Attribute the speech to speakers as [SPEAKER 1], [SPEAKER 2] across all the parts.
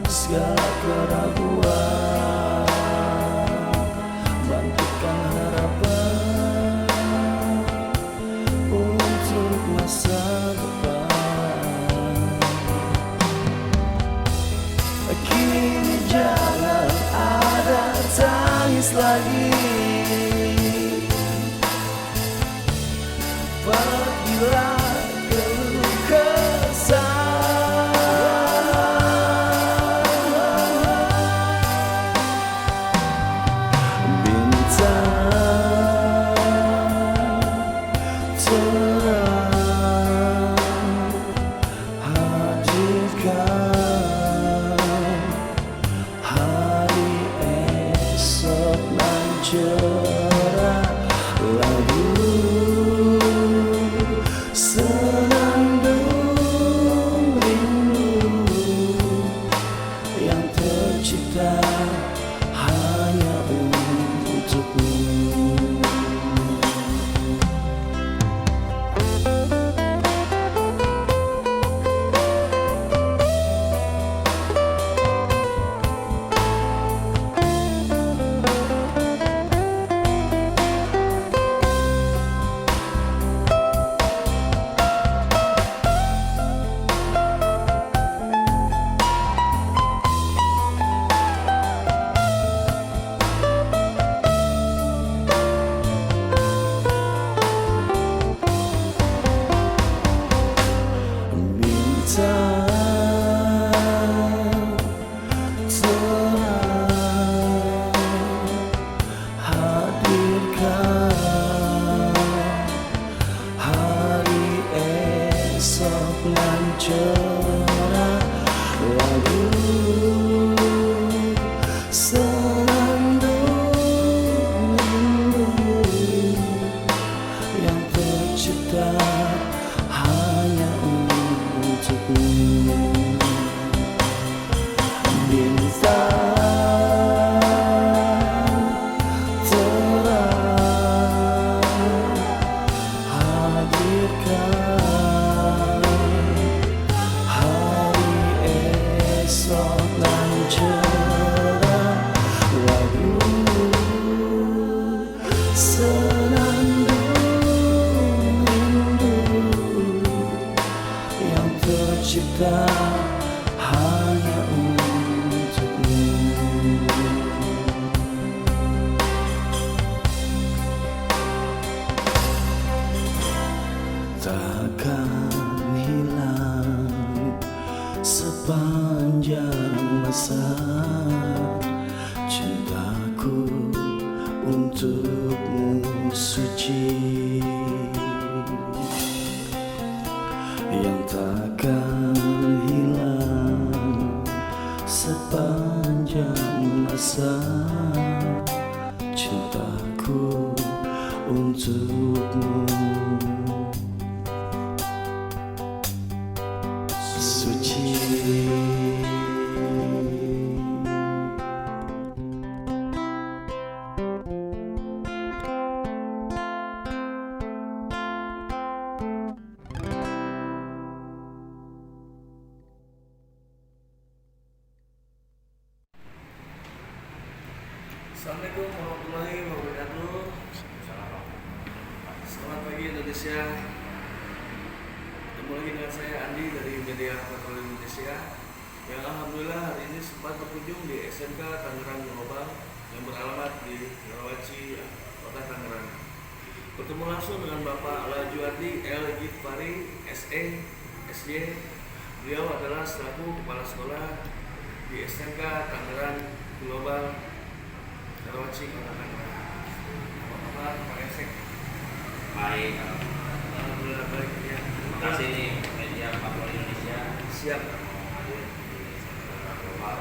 [SPEAKER 1] segala keraguan, bangkitkan harapan untuk masa depan. Kini jangan ada tangis lagi, pergilah keluh kesah. Bintang terang hadirkan hari esok nan cerah, lagu senandung rindu yang tercipta hanya untukmu. Bintang terang hadirkan hari esok nan cerah, lagu senandung rindu yang tercipta hanya untukmu. Bintang terang hadirkan hari esok nan cerah, lagu senandung rindu yang tercipta hanya untukmu. Takkan hilang sepanjang masa cintaku untukmu suci, yang takkan hilang sepanjang masa cintaku untukmu suci.
[SPEAKER 2] Assalamualaikum warahmatullahi wabarakatuh. Selamat pagi Indonesia. Ketemu lagi dengan saya Andi dari Media Patroli Indonesia, yang alhamdulillah hari ini sempat berkunjung di SMK Tangerang Global yang beralamat di Karawaci, Kota Tangerang. Bertemu langsung dengan Bapak Lajuardi L. Gifari SE, SJ. Beliau adalah selaku Kepala Sekolah di SMK Tangerang Global Karawaci, Kota Tangerang. Apa kabar Pak Esek?
[SPEAKER 3] Baik,
[SPEAKER 2] Alhamdulillah baik ya.
[SPEAKER 3] terima kasih nih Media Patroli Indonesia.
[SPEAKER 2] Siap.
[SPEAKER 3] Hadir di SMK Global.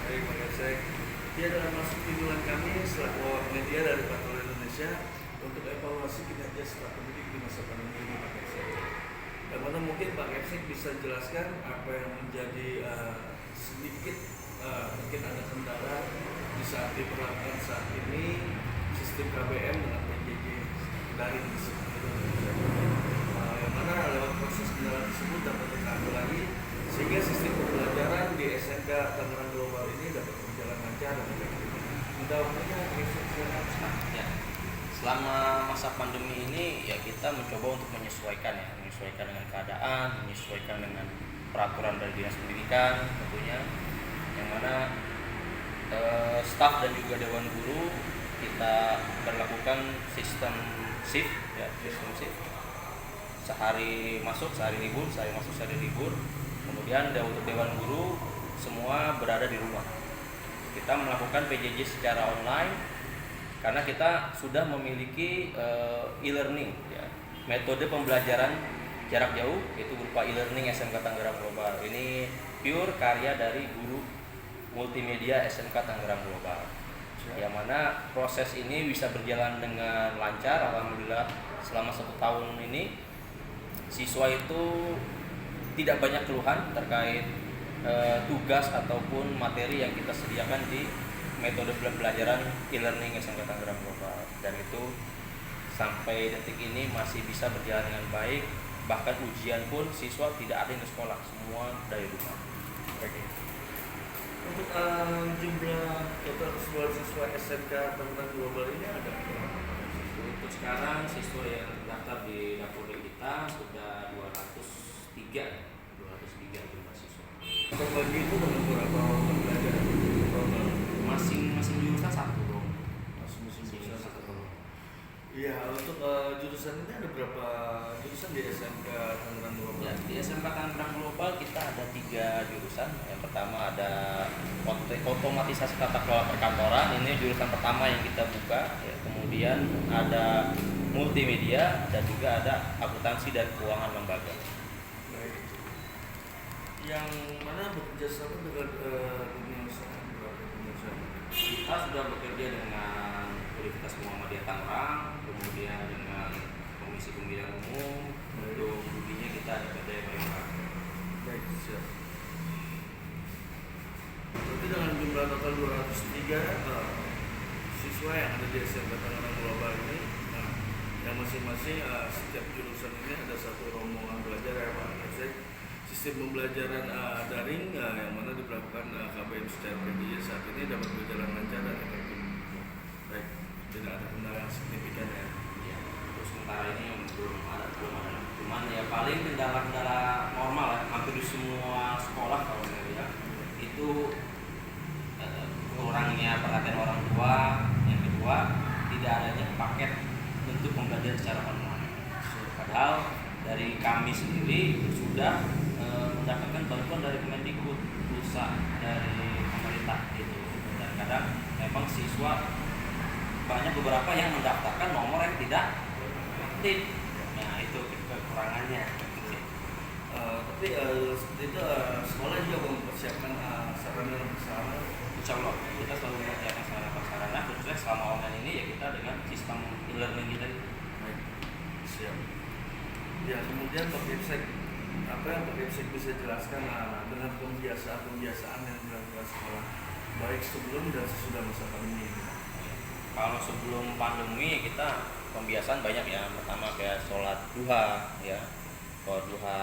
[SPEAKER 2] Baik Pak Esek. Dia adalah masuk kunjungan kami selaku awak media dari Patroli Indonesia untuk evaluasi kinerja sekolah pendidik di masa pandemi ini Pak Esek. Dan mana mungkin Pak Esek bisa jelaskan apa yang menjadi sedikit mungkin ada kendala di saat diberlakukan saat ini sistem KBM dengan PJJ daring seperti itu. Yang mana lewat proses kendala tersebut dapat ditanggulangi sehingga sistem pembelajaran di SMK Tangerang Global ini dapat berjalan lancar dan efektif. Minta waktunya
[SPEAKER 3] Ya. Selama masa pandemi ini ya kita mencoba untuk menyesuaikan dengan keadaan, menyesuaikan dengan peraturan dari dinas pendidikan tentunya, yang mana staf dan juga dewan guru kita berlakukan sistem shift, sehari masuk sehari libur, kemudian untuk dewan guru semua berada di rumah. Kita melakukan PJJ secara online karena kita sudah memiliki e-learning ya, metode pembelajaran jarak jauh itu berupa e-learning SMK Tangerang Global. Ini pure karya dari guru multimedia SMK Tangerang Global, yang mana proses ini bisa berjalan dengan lancar. Alhamdulillah selama 1 tahun ini siswa itu tidak banyak keluhan terkait tugas ataupun materi yang kita sediakan di metode pembelajaran e-learning SMK Tangerang Global, dan itu sampai detik ini masih bisa berjalan dengan baik. Bahkan ujian pun siswa tidak ada yang ke sekolah, semua dari rumah.
[SPEAKER 2] Untuk jumlah total keseluruhan siswa SMK Tangerang Global ini ada berapa?
[SPEAKER 3] Untuk sekarang siswa yang terdaftar di Dapur kita sudah 203 jumlah siswa.
[SPEAKER 2] Terbagi itu dengan berapa pembelajaran total?
[SPEAKER 3] Masing-masing jurusan satu dong.
[SPEAKER 2] Masing-masing jurusan satu. Iya, untuk jurusan ini ada berapa jurusan di SMK Tangerang Global?
[SPEAKER 3] Ya, di SMK Tangerang Global kita ada 3 jurusan. Yang pertama ada otomatisasi tata kelola perkantoran, ini jurusan pertama yang kita buka. Ya, kemudian ada multimedia dan juga ada akuntansi dan keuangan lembaga.
[SPEAKER 2] Baik. Yang mana bekerja sama dengan dunia usaha?
[SPEAKER 3] Kita sudah bekerja dengan Universitas Muhammadiyah Tangerang, kemudian dengan Komisi Pemilihan Umum. Untuk dunia kita ada PT Bayangkara.
[SPEAKER 2] Baik, siap. Berarti dengan jumlah total 203 siswa yang ada di SMK Tangerang Global ini, yang masing-masing setiap jurusan ini ada satu rombongan belajar ya Pak. Sistem pembelajaran daring yang mana diberlakukan KBM secara PJJ saat ini dapat berjalan lancar dan efektif. Baik, tidak ada kendala yang signifikan ya.
[SPEAKER 3] Ya, untuk sementara ini belum ada. Cuman ya paling kendala-kendala normal ya, hampir di semua sekolah kalau saya lihat itu kurangnya perhatian orang tua. Yang kedua, tidak adanya paket untuk pembelajaran secara online. Padahal dari kami sendiri sudah mendapatkan bantuan dari Kemendikbud, pusat dari pemerintah itu, dan kadang memang siswa banyak beberapa yang mendaftarkan nomor yang tidak aktif. Nah itu kekurangannya.
[SPEAKER 2] Tapi seperti itu sekolah juga mempersiapkan sarana dan prasarana.
[SPEAKER 3] Insya Allah kita selalu mengerjakan sarana prasarana, khususnya selama online ini ya kita dengan sistem e-learning kita.
[SPEAKER 2] Baik, siap. Ya, kemudian Pak Gipsek, apa yang Pak Gipsek bisa jelaskan dengan pembiasaan yang dilakukan sekolah baik sebelum dan sesudah masa pandemi ini?
[SPEAKER 3] Kalau sebelum pandemi kita pembiasaan banyak ya. Pertama kayak sholat duha ya, sholat duha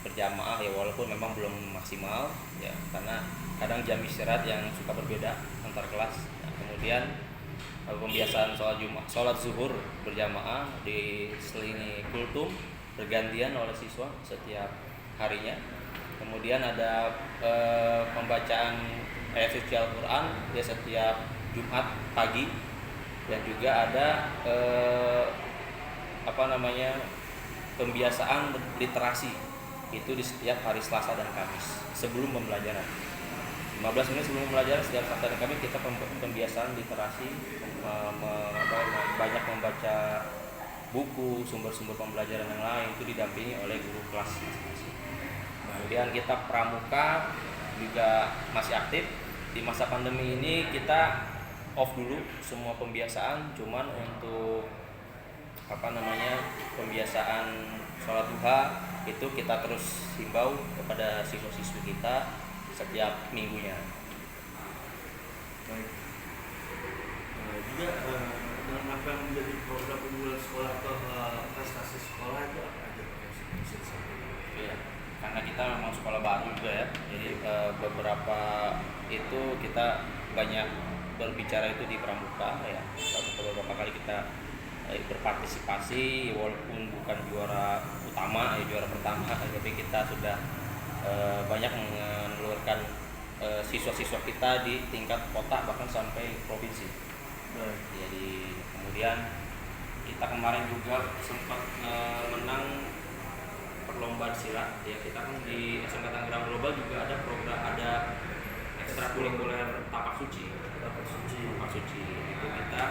[SPEAKER 3] berjamaah ya, walaupun memang belum maksimal ya, karena kadang jam istirahat yang suka berbeda antar kelas. Nah, kemudian pembiasaan sholat zuhur berjamaah diselingi kultum bergantian oleh siswa setiap harinya. Kemudian ada pembacaan ayat suci Al-Quran ya setiap Jumat pagi, dan juga ada pembiasaan literasi itu di setiap hari Selasa dan Kamis sebelum pembelajaran. 15 menit sebelum pembelajaran setiap Selasa dan Kamis kita pembiasaan literasi, banyak membaca buku, sumber-sumber pembelajaran yang lain, itu didampingi oleh guru kelas masing-masing. Kemudian kita pramuka juga masih aktif. Di masa pandemi ini kita off dulu semua pembiasaan, cuman untuk pembiasaan sholat duha itu kita terus himbau kepada siswa-siswi kita setiap minggunya.
[SPEAKER 2] Baik. Juga dengan apa yang menjadi program unggulan sekolah atau prestasi sekolah itu apa aja Pak yang bisa disampaikan?
[SPEAKER 3] Iya. karena kita memang sekolah baru juga ya, jadi beberapa itu kita banyak berbicara itu di pramuka ya. Beberapa kali kita berpartisipasi walaupun bukan juara utama ya, juara pertama, tapi kita sudah banyak mengeluarkan siswa-siswa kita di tingkat kota bahkan sampai provinsi. Jadi kemudian kita kemarin juga sempat menang perlombaan silat ya. Kita kan di SMK Tangerang Global juga ada program, ada ekstrakurikuler tapak suci. Tapak suci itu kita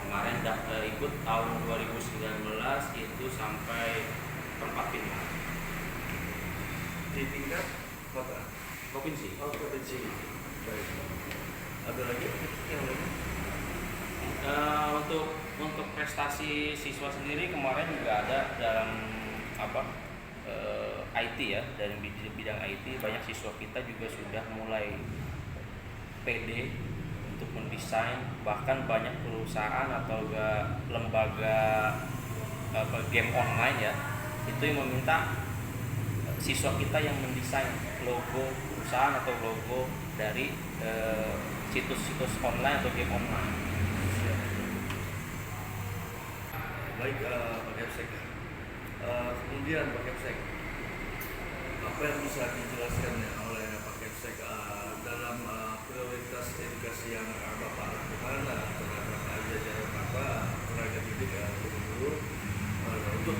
[SPEAKER 3] kemarin ikut tahun 2019 itu sampai perempat final
[SPEAKER 2] Di tingkat kota.
[SPEAKER 3] provinsi.
[SPEAKER 2] Oh, provinsi. Baik. Ada lagi yang lain?
[SPEAKER 3] Untuk prestasi siswa sendiri kemarin juga ada dalam IT ya, dari bidang IT banyak siswa kita juga sudah mulai pede untuk mendesain, bahkan banyak perusahaan atau lembaga game online ya itu yang meminta siswa kita yang mendesain logo perusahaan atau logo dari situs-situs online atau game online.
[SPEAKER 2] Baik, Pak Kepsek. Kemudian Pak Kepsek, apa yang bisa dijelaskan ya oleh Pak Kepsek dalam prioritas edukasi yang Bapak lakukan terhadap jajaran Bapak, tenaga didik, guru-guru untuk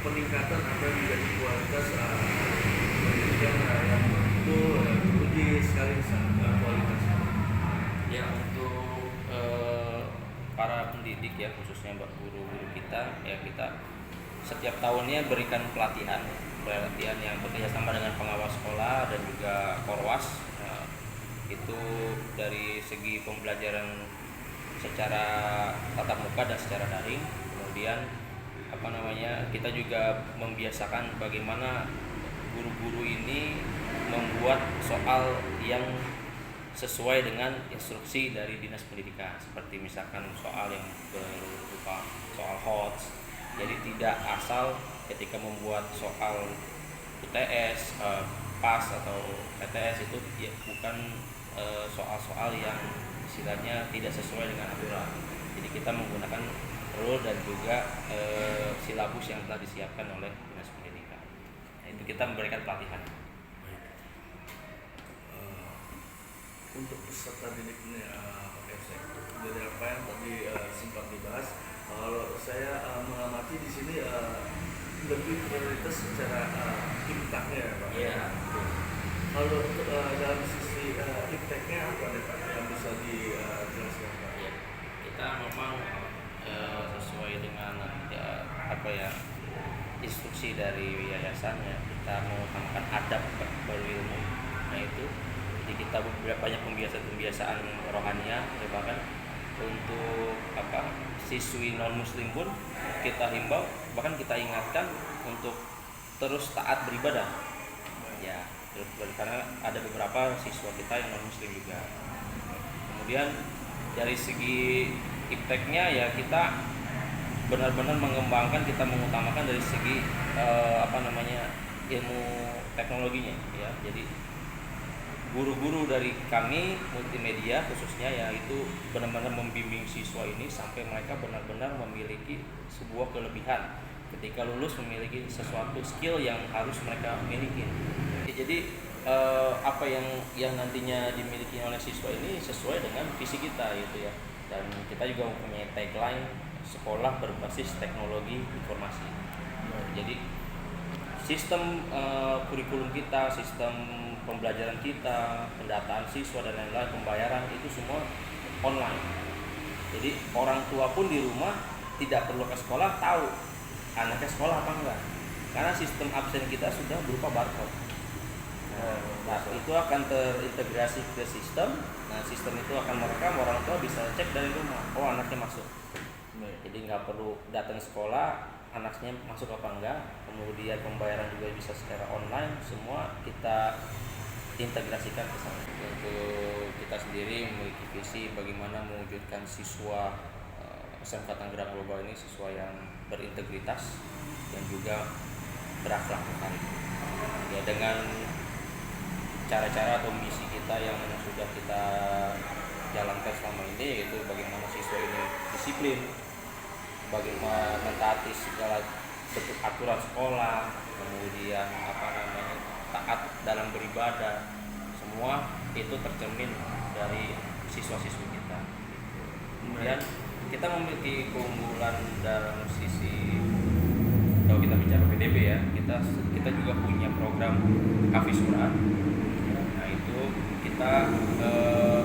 [SPEAKER 2] peningkatan apa yang menjadi kualitas pendidikan yang betul teruji sekali kualitasnya.
[SPEAKER 3] Ya, untuk para pendidik ya, khususnya guru-guru kita ya, kita setiap tahunnya berikan pelatihan yang bekerjasama dengan pengawas sekolah dan juga Korwas. Itu dari segi pembelajaran secara tatap muka dan secara daring. Kemudian kita juga membiasakan bagaimana guru-guru ini membuat soal yang sesuai dengan instruksi dari Dinas Pendidikan, seperti misalkan soal yang berupa soal HOTS. Jadi tidak asal ketika membuat soal UTS, PAS atau PTS itu ya bukan soal-soal yang istilahnya tidak sesuai dengan aturan. Jadi kita menggunakan rule dan juga silabus yang telah disiapkan oleh Dinas Pendidikan. Nah, itu kita memberikan pelatihan.
[SPEAKER 2] Untuk peserta didik ini Pak Kepsek, dari apa yang tadi sempat dibahas, kalau saya mengamati di sini lebih prioritas secara impact-nya ya Pak.
[SPEAKER 3] Iya.
[SPEAKER 2] Kalau untuk dalam sisi impact-nya apa nih Pak yang bisa dijelaskan Pak?
[SPEAKER 3] Ya, kita memang sesuai dengan instruksi dari yayasannya, kita mengutamakan adab baru ilmu. Nah itu, jadi kita banyak pembiasaan rohaniah ya, bahkan untuk siswi non muslim pun kita himbau, bahkan kita ingatkan untuk terus taat beribadah ya, karena ada beberapa siswa kita yang non muslim juga. Kemudian dari segi impact-nya ya, kita benar-benar mengembangkan, kita mengutamakan dari segi ilmu teknologinya ya. Jadi guru-guru dari kami multimedia khususnya ya, itu benar-benar membimbing siswa ini sampai mereka benar-benar memiliki sebuah kelebihan ketika lulus, memiliki sesuatu skill yang harus mereka miliki. Jadi apa yang nantinya dimiliki oleh siswa ini sesuai dengan visi kita gitu ya. Dan kita juga mempunyai tagline sekolah berbasis teknologi informasi. Jadi sistem kurikulum kita, sistem pembelajaran kita, pendataan siswa dan lain-lain, pembayaran itu semua online. Jadi orang tua pun di rumah tidak perlu ke sekolah tahu anaknya sekolah apa enggak, karena sistem absen kita sudah berupa barcode. Nah, itu akan terintegrasi ke sistem. Nah, sistem itu akan merekam, orang tua bisa cek dari rumah, oh anaknya masuk. Jadi nggak perlu datang sekolah, anaknya masuk apa enggak. Kemudian pembayaran juga bisa secara online, semua kita integrasikan ke sana. Untuk kita sendiri memiliki visi bagaimana mewujudkan siswa SMK Tangerang Global ini siswa yang berintegritas dan juga berakhlak. Ya dengan cara-cara atau misi kita yang sudah kita jalankan selama ini, yaitu bagaimana siswa ini disiplin, bagaimana mentaati segala bentuk aturan sekolah, kemudian taat dalam beribadah, semua itu tercermin dari siswa-siswi kita. Kemudian kita memiliki keunggulan dalam sisi, kalau kita bicara PDB ya, kita juga punya program Hafiz Quran. Nah itu kita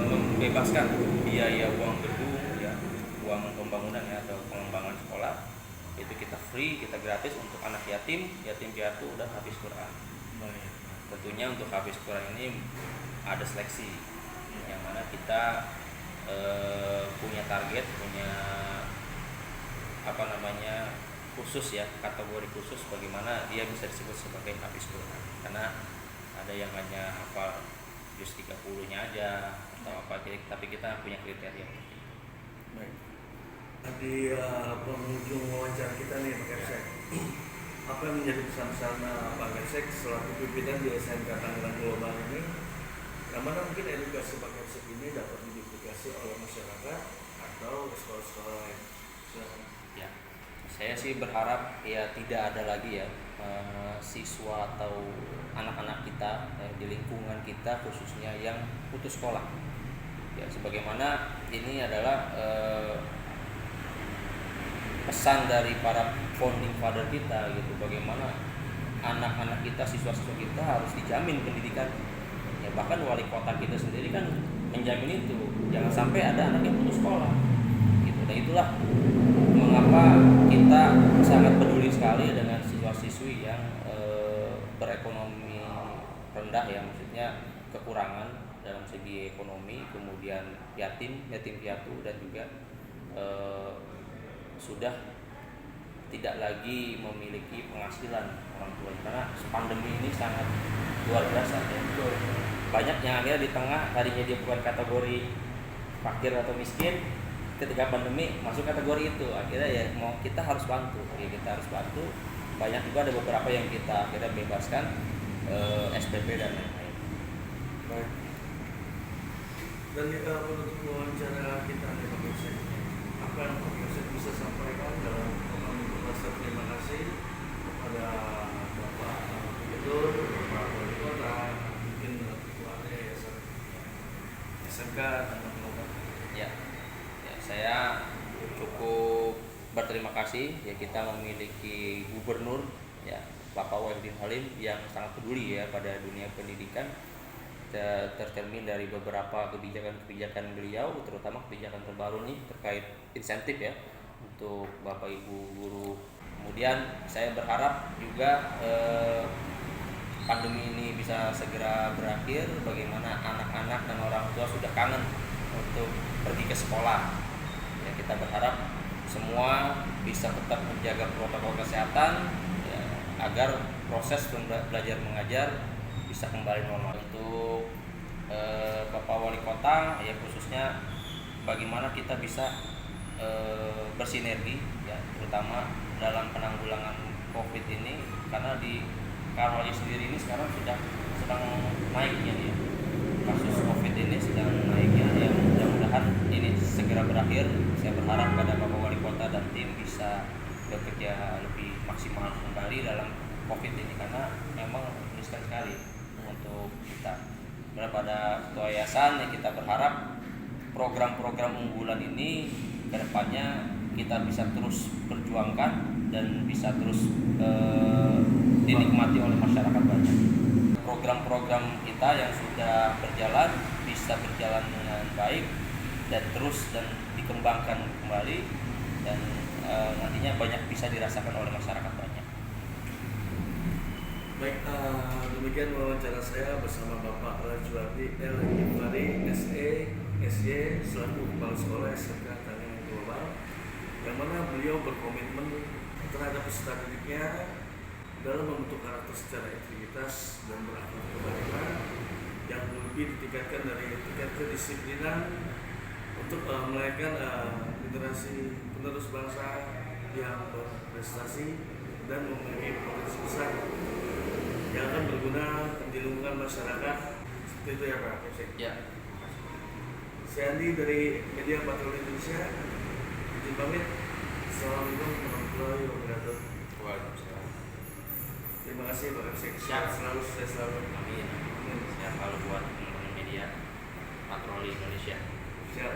[SPEAKER 3] membebaskan biaya uang gedung, ya, uang pembangunan ya, atau pengembangan sekolah, itu kita free, kita gratis untuk anak yatim piatu dan Hafiz Quran. Tentunya untuk Hafiz Quran ini ada seleksi, yang mana kita punya target, punya khusus ya, kategori khusus bagaimana dia bisa disebut sebagai Hafiz Quran. Karena ada yang hanya hafal juz 30-nya aja atau apa, tapi kita punya kriteria.
[SPEAKER 2] Baik. Di penghujung wawancara kita nih Pak Kapsek, apa yang menjadi pesan-pesan Pak Kapsek selaku pimpinan di SMK Tangerang Global ini, yang mana mungkin edukasi Pak Kapsek ini dapat diaplikasi oleh masyarakat atau sekolah-sekolah lain? Silakan.
[SPEAKER 3] Ya, saya sih berharap ya tidak ada lagi ya siswa atau anak-anak kita di lingkungan kita khususnya yang putus sekolah. Ya, sebagaimana ini adalah pesan dari para founding father kita gitu, bagaimana anak-anak kita, siswa-siswa kita harus dijamin pendidikan. Ya, bahkan wali kota kita sendiri kan menjamin itu, jangan sampai ada anak yang putus sekolah gitu. Dan itulah mengapa kita sangat peduli sekali dengan siswa-siswi yang berekonomi rendah, ya, maksudnya kekurangan dalam segi ekonomi, kemudian yatim piatu, dan juga sudah tidak lagi memiliki penghasilan orang tua, karena pandemi ini sangat luar biasa ya. Banyak yang akhirnya di tengah, tadinya dia bukan kategori fakir atau miskin, ketika pandemi masuk kategori itu, akhirnya ya kita harus bantu. Banyak juga ada beberapa yang kita akhirnya bebaskan SPP dan lain-lain.
[SPEAKER 2] Baik. Dan untuk wawancara kita nih Pak Kapsek, apa yang Pak Kapsek bisa sampaikan dalam rasa terima kasih kepada Bapak Gubernur, Bapak Wali Kota, mungkin ketua Yayasan SMK Tangerang Global?
[SPEAKER 3] Ya, saya cukup berterima kasih ya, kita memiliki gubernur ya, Bapak Wahidin Halim, yang sangat peduli ya pada dunia pendidikan, tercermin dari beberapa kebijakan beliau, terutama kebijakan terbaru nih terkait insentif ya untuk Bapak Ibu guru. Kemudian saya berharap juga pandemi ini bisa segera berakhir, bagaimana anak-anak dan orang tua sudah kangen untuk pergi ke sekolah. Ya, kita berharap semua bisa tetap menjaga protokol kesehatan ya, agar proses belajar mengajar bisa kembali normal. Untuk Bapak Wali Kota ya, khususnya bagaimana kita bisa bersinergi ya, terutama dalam penanggulangan COVID ini, karena di Karawaci sendiri ini sekarang sedang naiknya ya, kasus COVID ini sedang naiknya, ya mudah-mudahan ini segera berakhir. Saya berharap pada Bapak Wali Kota dan tim bisa bekerja lebih maksimal kembali dalam COVID ini, karena memang riskan sekali untuk kita. Pada ketua yayasan yang kita berharap program-program unggulan ini kedepannya kita bisa terus perjuangkan dan bisa terus dinikmati oleh masyarakat banyak. Program-program kita yang sudah berjalan bisa berjalan dengan baik dan terus dikembangkan kembali, dan nantinya banyak bisa dirasakan oleh masyarakat banyak.
[SPEAKER 2] Baik, demikian wawancara saya bersama Bapak Rajuardi L. Gifari, SE, SY, selaku Kepala Sekolah SMK Tangerang Global, yang mana beliau berkomitmen terhadap peserta didiknya dalam membentuk karakter secara integritas dan berakhlak kebaikan, yang lebih ditingkatkan dari tingkat kedisiplinan untuk melahirkan generasi penerus bangsa yang berprestasi dan memiliki potensi besar, yang akan berguna di lingkungan masyarakat. Seperti itu ya Pak Kapsek.
[SPEAKER 3] Ya.
[SPEAKER 2] Saya Andi dari Media Patroli Indonesia. Izin pamit. Assalamualaikum warahmatullahi wabarakatuh.
[SPEAKER 3] Waalaikumsalam.
[SPEAKER 2] Terima kasih Pak Kapsek.
[SPEAKER 3] Siap.
[SPEAKER 2] Selalu sukses selalu.
[SPEAKER 3] Amin. Sehat selalu buat teman-teman media Patroli Indonesia.
[SPEAKER 2] Siap.